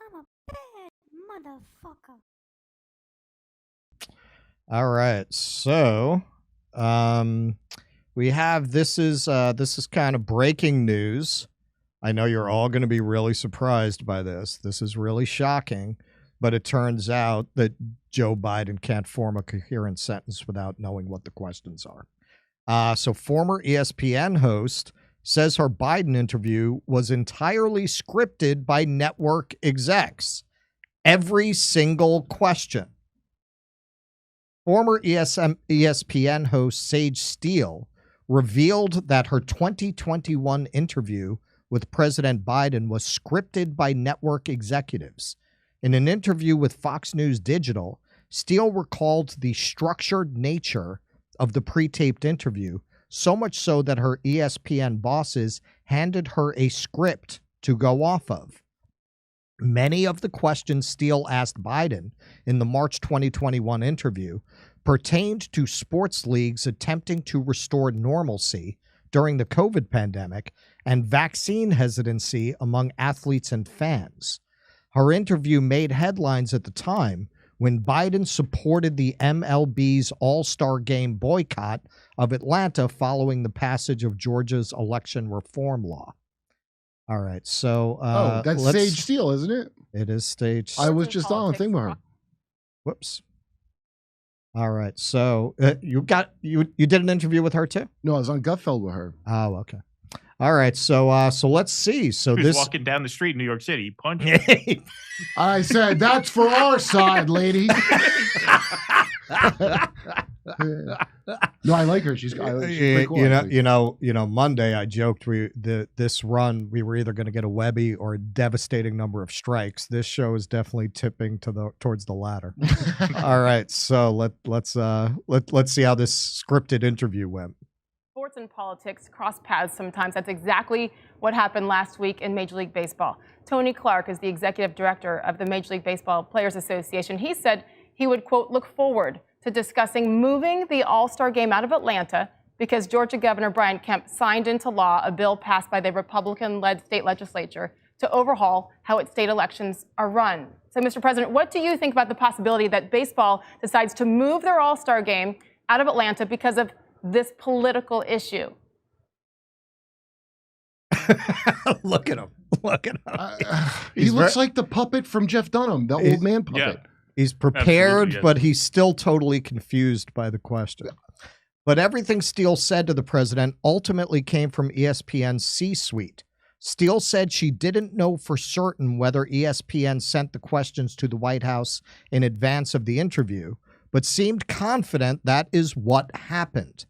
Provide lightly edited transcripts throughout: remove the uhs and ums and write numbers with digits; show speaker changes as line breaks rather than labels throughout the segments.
I'm a bad motherfucker.
All right, so we have this is kind of breaking news. I know you're all going to be really surprised by this. This is really shocking, but it turns out that Joe Biden can't form a coherent sentence without knowing what the questions are. So former ESPN host says her Biden interview was entirely scripted by network execs. Every single question. Former ESPN host Sage Steele revealed that her 2021 interview with President Biden was scripted by network executives. In an interview with Fox News Digital, Steele recalled the structured nature of the pre-taped interview, so much so that her ESPN bosses handed her a script to go off of. Many of the questions Steele asked Biden in the March 2021 interview pertained to sports leagues attempting to restore normalcy during the COVID pandemic and vaccine hesitancy among athletes and fans. Her interview made headlines at the time when Biden supported the MLB's All-Star Game boycott of Atlanta following the passage of Georgia's election reform law. All right, so
that's Sage Steele, isn't it?
It is Sage.
I was just on a thing with her.
Whoops. All right, so you did an interview with her too?
No, I was on Gutfeld with her.
Oh, okay. All right, so let's see. So
he was
this
walking down the street in New York City, he punched.
I said that's for our side, lady. No, I like her. She's pretty cool.
You know. Monday, I joked this run we were either going to get a Webby or a devastating number of strikes. This show is definitely tipping towards the latter. All right, so let's see how this scripted interview went.
Sports and politics cross paths sometimes. That's exactly what happened last week in Major League Baseball. Tony Clark is the executive director of the Major League Baseball Players Association. He said he would, quote, look forward to discussing moving the All-Star Game out of Atlanta because Georgia Governor Brian Kemp signed into law a bill passed by the Republican-led state legislature to overhaul how its state elections are run. So, Mr. President, what do you think about the possibility that baseball decides to move their All-Star Game out of Atlanta because of this political issue?
Look at him. Look at him.
He looks like the puppet from Jeff Dunham, the old man puppet.
Yeah.
He's prepared,
Yes.
but he's still totally confused by the question. But everything Steele said to the president ultimately came from ESPN's C-suite. Steele said she didn't know for certain whether ESPN sent the questions to the White House in advance of the interview, but seemed confident that is what happened.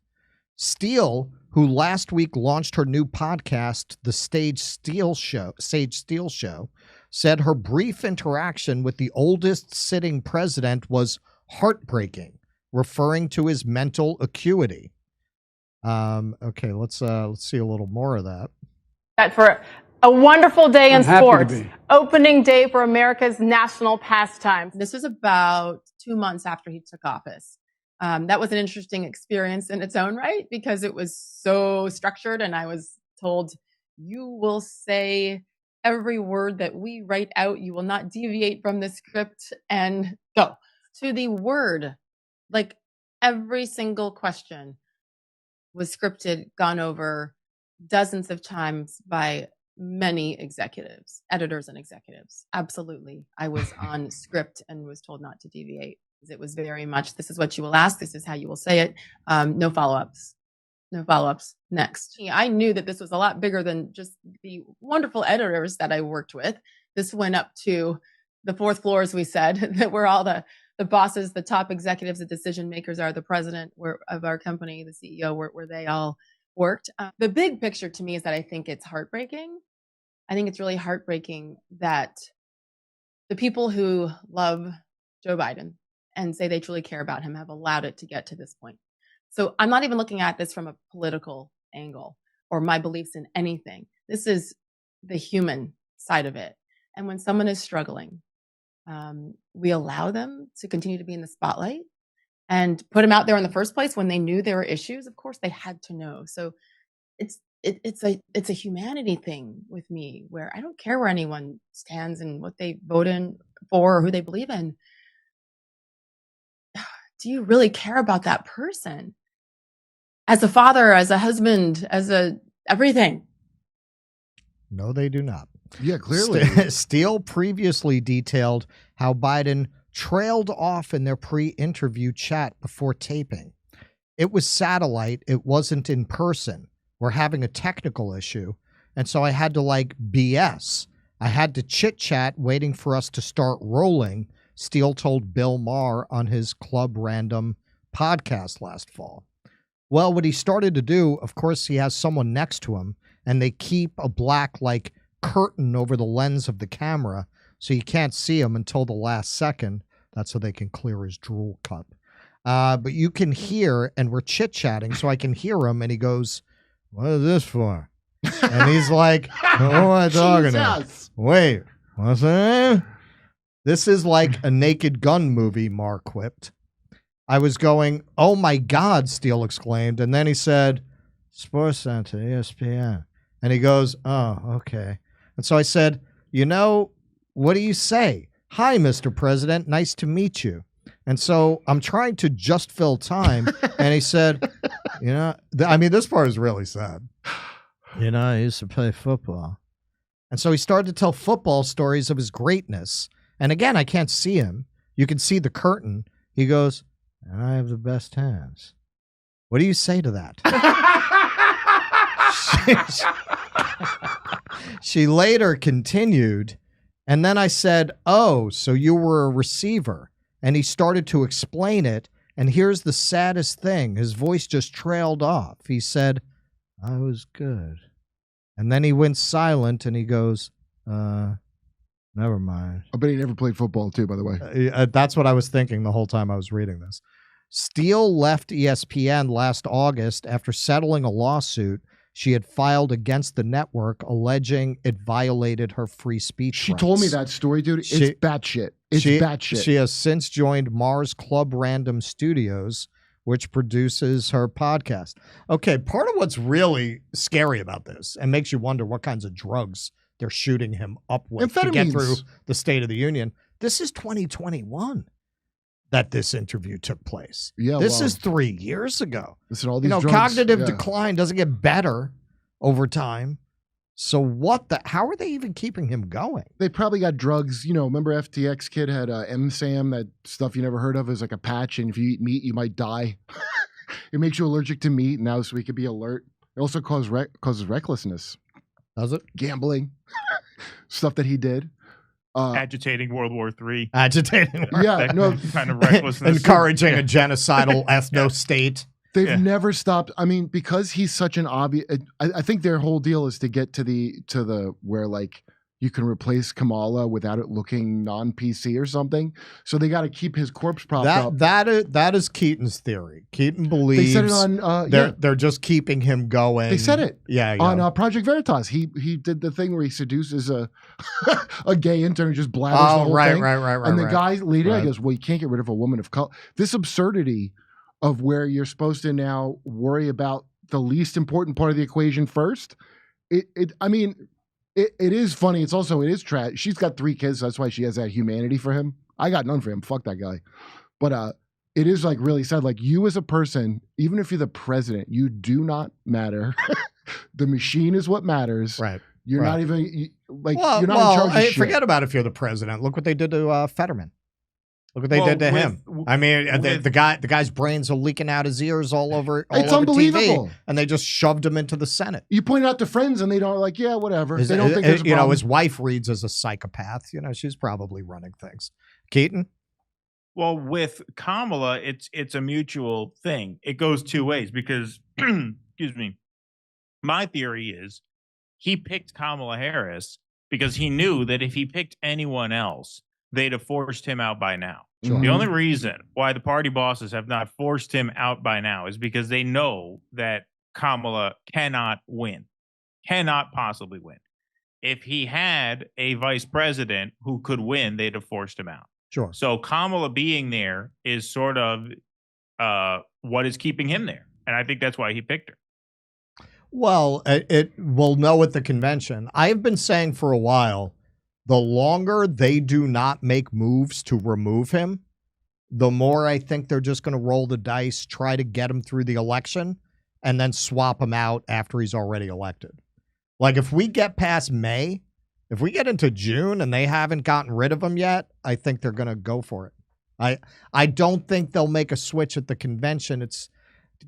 Steele, who last week launched her new podcast, The Sage Steele Show, said her brief interaction with the oldest sitting president was heartbreaking, referring to his mental acuity. Okay, let's see a little more of that.
For a wonderful day in sports, opening day for America's national pastime.
This was about 2 months after he took office. That was an interesting experience in its own right because it was so structured, and I was told, you will say every word that we write out. You will not deviate from the script and go to the word. Like every single question was scripted, gone over dozens of times by many executives, editors and executives. Absolutely. I was on script and was told not to deviate. It was very much, this is what you will ask. This is how you will say it. No follow-ups. No follow-ups. Next. I knew that this was a lot bigger than just the wonderful editors that I worked with. This went up to the fourth floor, as we said, that were all the bosses, the top executives, the decision makers are the president of our company, the CEO, where they all worked. The big picture to me is that I think it's heartbreaking. I think it's really heartbreaking that the people who love Joe Biden and say they truly care about him have allowed it to get to this point. So I'm not even looking at this from a political angle or my beliefs in anything. This is the human side of it. And when someone is struggling, we allow them to continue to be in the spotlight and put them out there in the first place when they knew there were issues. Of course, they had to know. So it's it's a humanity thing with me where I don't care where anyone stands and what they vote in for or who they believe in. Do you really care about that person? As a father, as a husband, as a everything.
No, they do not.
Yeah, clearly.
Steele previously detailed how Biden trailed off in their pre-interview chat before taping. It was satellite. It wasn't in person. We're having a technical issue. And so I had to BS. I had to chit-chat waiting for us to start rolling, Steele told Bill Maher on his Club Random podcast last fall. Well, what he started to do, of course, he has someone next to him, and they keep a black, curtain over the lens of the camera, so you can't see him until the last second. That's so they can clear his drool cup. But you can hear, and we're chit-chatting, so I can hear him, and he goes, "What is this for?" And he's like, "What am I talking about? Wait, what's that?" This is like a Naked Gun movie, Mark quipped. I was going, "Oh my God," Steele exclaimed. And then he said, "Sports Center, ESPN." And he goes, "Oh, okay." And so I said, "What do you say? Hi, Mr. President. Nice to meet you." And so I'm trying to just fill time. And he said, this part is really sad. I used to play football. And so he started to tell football stories of his greatness. And again, I can't see him. You can see the curtain. He goes, "And I have the best hands." What do you say to that? She later continued, and then I said, "Oh, so you were a receiver." And he started to explain it, and here's the saddest thing. His voice just trailed off. He said, "I was good." And then he went silent, and he goes, "Never mind."
I bet he never played football, too, by the way.
That's what I was thinking the whole time I was reading this. Steele left ESPN last August after settling a lawsuit she had filed against the network, alleging it violated her free speech
She
rights.
told me that story, dude. It's batshit. It's batshit.
She has since joined Mars Club Random Studios, which produces her podcast. Okay, part of what's really scary about this and makes you wonder what kinds of drugs they're shooting him up with to get through the State of the Union. This is 2021 that this interview took place.
Yeah,
this is 3 years ago.
Listen, all these drugs,
cognitive decline doesn't get better over time. So how are they even keeping him going?
They probably got drugs. Remember FTX kid had MSAM, that stuff you never heard of, is like a patch, and if you eat meat, you might die. It makes you allergic to meat now, so we could be alert. It also causes recklessness.
Does it?
Gambling. Stuff that he did.
Agitating World War III.
Agitating.
Yeah, no.
Kind of recklessness.
Encouraging a genocidal ethno-state.
They've never stopped. I mean, because he's such an obvious. I think their whole deal is to get to the where you can replace Kamala without it looking non-PC or something. So they got to keep his corpse propped up.
That is Keaton's theory. Keaton believes
they said it on.
They're just keeping him going.
They said it.
Yeah.
On Project Veritas, he did the thing where he seduces a gay intern, just blathers the whole thing.
Right.
And the guy later goes, "Well, you can't get rid of a woman of color." This absurdity of where you're supposed to now worry about the least important part of the equation first. It is funny. It is trash. She's got 3 kids. So that's why she has that humanity for him. I got none for him. Fuck that guy. But it is really sad. You as a person, even if you're the president, you do not matter. The machine is what matters.
Right.
You're not even you're not in charge of shit.
Forget about if you're the president. Look what they did to Fetterman. Look what they did to him. I mean, the guy's brains are leaking out his ears all over
unbelievable.
TV, and they just shoved him into the Senate.
You point it out to friends, and they don't whatever. They don't think there's a problem.
His wife reads as a psychopath. She's probably running things. Keaton?
Well, with Kamala, it's a mutual thing. It goes 2 ways because, excuse me, my theory is he picked Kamala Harris because he knew that if he picked anyone else, they'd have forced him out by now.
Sure.
The only reason why the party bosses have not forced him out by now is because they know that Kamala cannot win, cannot possibly win. If he had a vice president who could win, they'd have forced him out.
Sure.
So Kamala being there is sort of what is keeping him there. And I think that's why he picked her.
Well, it will know at the convention. I have been saying for a while, the longer they do not make moves to remove him, the more I think they're just going to roll the dice, try to get him through the election, and then swap him out after he's already elected. Like, if we get past May, if we get into June and they haven't gotten rid of him yet, I think they're going to go for it. I don't think they'll make a switch at the convention. It's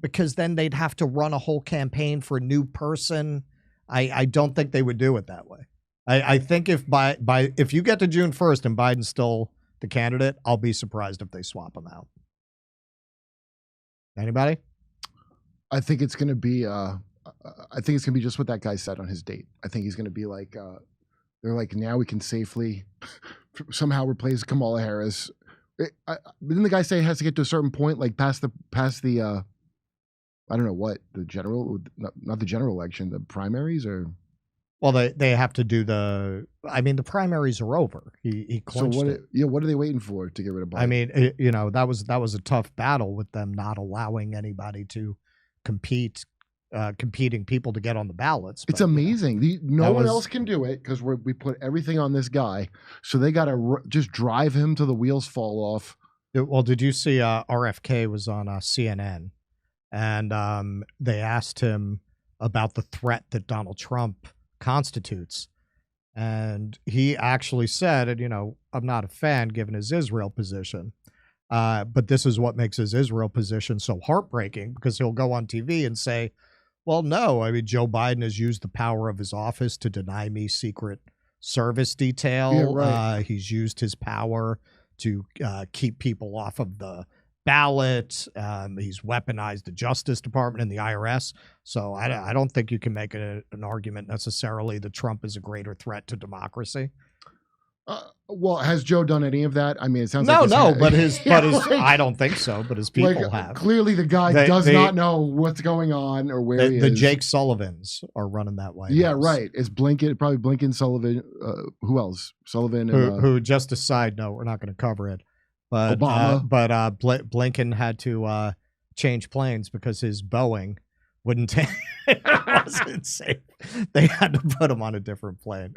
because then they'd have to run a whole campaign for a new person. I don't think they would do it that way. I think if you get to June 1st and Biden's still the candidate, I'll be surprised if they swap him out. Anybody?
I think it's going to be just what that guy said on his date. I think he's going to be like, they're like, now we can safely somehow replace Kamala Harris. Didn't the guy say it has to get to a certain point, like past the I don't know what, the general, not the general election, the primaries, or?
Well, they have to do the primaries are over. He clinched it.
Yeah, what are they waiting for to get rid of Biden?
I mean, that was a tough battle with them not allowing anybody to competing people to get on the ballots.
It's amazing. No one else can do it because we put everything on this guy. So they got to just drive him till the wheels fall off.
Well, did you see RFK was on CNN and they asked him about the threat that Donald Trump constitutes. And he actually said, and I'm not a fan given his Israel position, but this is what makes his Israel position so heartbreaking, because he'll go on TV and say, well, no, I mean, Joe Biden has used the power of his office to deny me secret service detail.
Yeah, right.
He's used his power to keep people off of the ballot. He's weaponized the Justice Department and the IRS. So I don't think you can make an argument necessarily that Trump is a greater threat to democracy.
Well, has Joe done any of that? I mean, it sounds
but
yeah,
his I don't think so, but his people have.
Clearly the guy does not know what's going on or where he is.
The Jake Sullivans are running that way.
Yeah, right. It's probably Blinken, Sullivan. Who else? Sullivan and
who just a side note, we're not going to cover it. But
Obama.
Blinken had to change planes because his Boeing wouldn't take it wasn't safe. They had to put him on a different plane.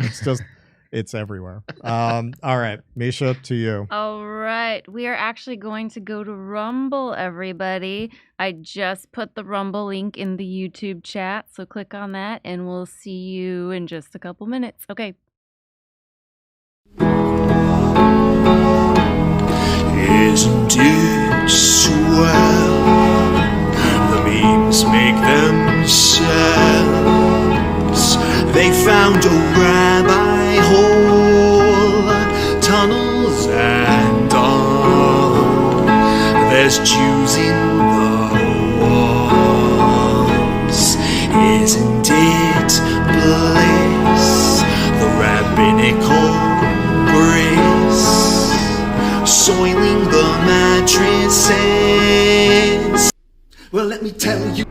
It's everywhere. All right, Misha, to you.
All right. We are actually going to go to Rumble, everybody. I just put the Rumble link in the YouTube chat, so click on that, and we'll see you in just a couple minutes. Okay.
Isn't it swell? The memes make themselves. They found a rabbit hole, tunnels and all. There's Jews in the walls. Isn't it bliss? The rabbinical grace, soiling the mattresses. Well, let me tell you.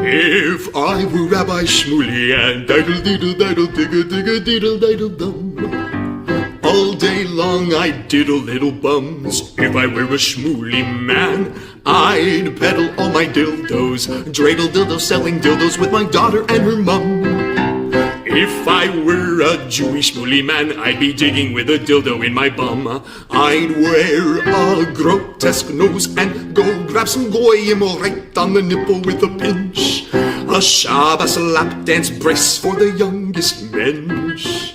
If I were Rabbi Shmuley and diddle diddle diddle digga digga diddle diddle dum, all day long I'd diddle little bums. If I were a Shmuley man, I'd peddle all my dildos, dreidel dildos, selling dildos with my daughter and her mum. If I were a Jewish Shmuley man, I'd be digging with a dildo in my bum. I'd wear a grotesque nose and go grab some goyim right on the nipple with a pinch. A Shabbos lap dance brace for the youngest mensch.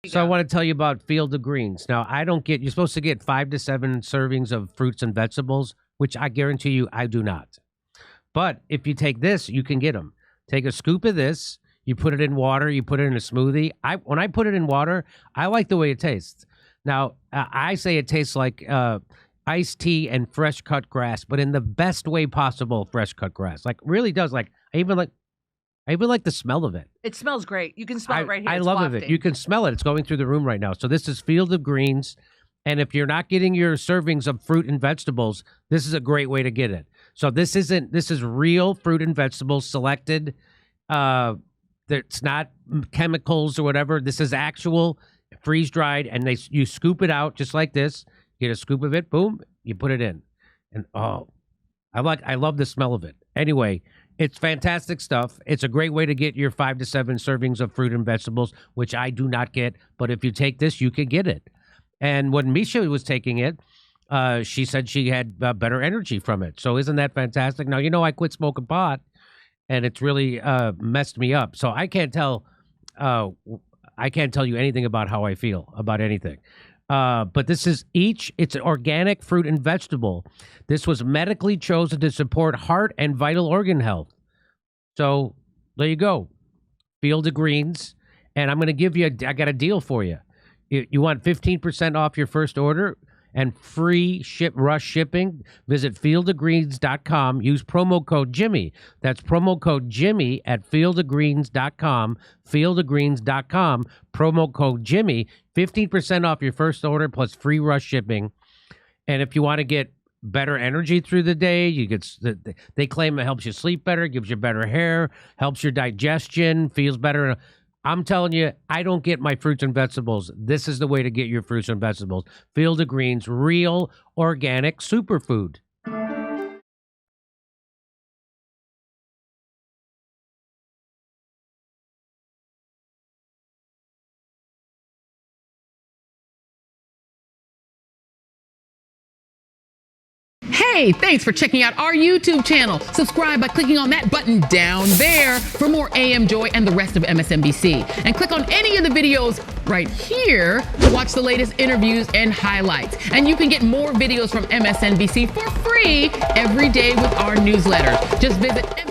So I want to tell you about Field of Greens. Now, you're supposed to get 5 to 7 servings of fruits and vegetables, which I guarantee you I do not. But if you take this, you can get them. Take a scoop of this, you put it in water, you put it in a smoothie. When I put it in water, I like the way it tastes. Now, I say it tastes like iced tea and fresh cut grass, but in the best way possible, fresh cut grass. Like, really does. Like, I even like the smell of it.
It smells great. You can smell it right here.
I
It's
love
wafting.
it. You can smell it. It's going through the room right now. So this is Field of Greens. And if you're not getting your servings of fruit and vegetables, this is a great way to get it. So this is real fruit and vegetables selected It's not chemicals or whatever. This is actual freeze dried, and you scoop it out just like this. Get a scoop of it, boom, you put it in, and I love the smell of it. Anyway, it's fantastic stuff. It's a great way to get your 5 to 7 servings of fruit and vegetables, which I do not get. But if you take this, you can get it. And when Misha was taking it, she said she had better energy from it. So isn't that fantastic? Now, I quit smoking pot, and it's really messed me up. So I can't tell you anything about how I feel about anything. But this is it's an organic fruit and vegetable. This was medically chosen to support heart and vital organ health. So there you go. Field of Greens. And I'm going to give you, I got a deal for you. You want 15% off your first order and free rush shipping? Visit fieldofgreens.com. Use promo code Jimmy. That's promo code Jimmy at fieldofgreens.com. Fieldofgreens.com. Promo code Jimmy. 15% off your first order plus free rush shipping. And if you want to get better energy through the day, they claim it helps you sleep better, gives you better hair, helps your digestion, feels better. I'm telling you, I don't get my fruits and vegetables. This is the way to get your fruits and vegetables. Field of Greens, real, organic superfood.
Hey, thanks for checking out our YouTube channel. Subscribe by clicking on that button down there for more AM Joy and the rest of MSNBC. And click on any of the videos right here to watch the latest interviews and highlights. And you can get more videos from MSNBC for free every day with our newsletter. Just visit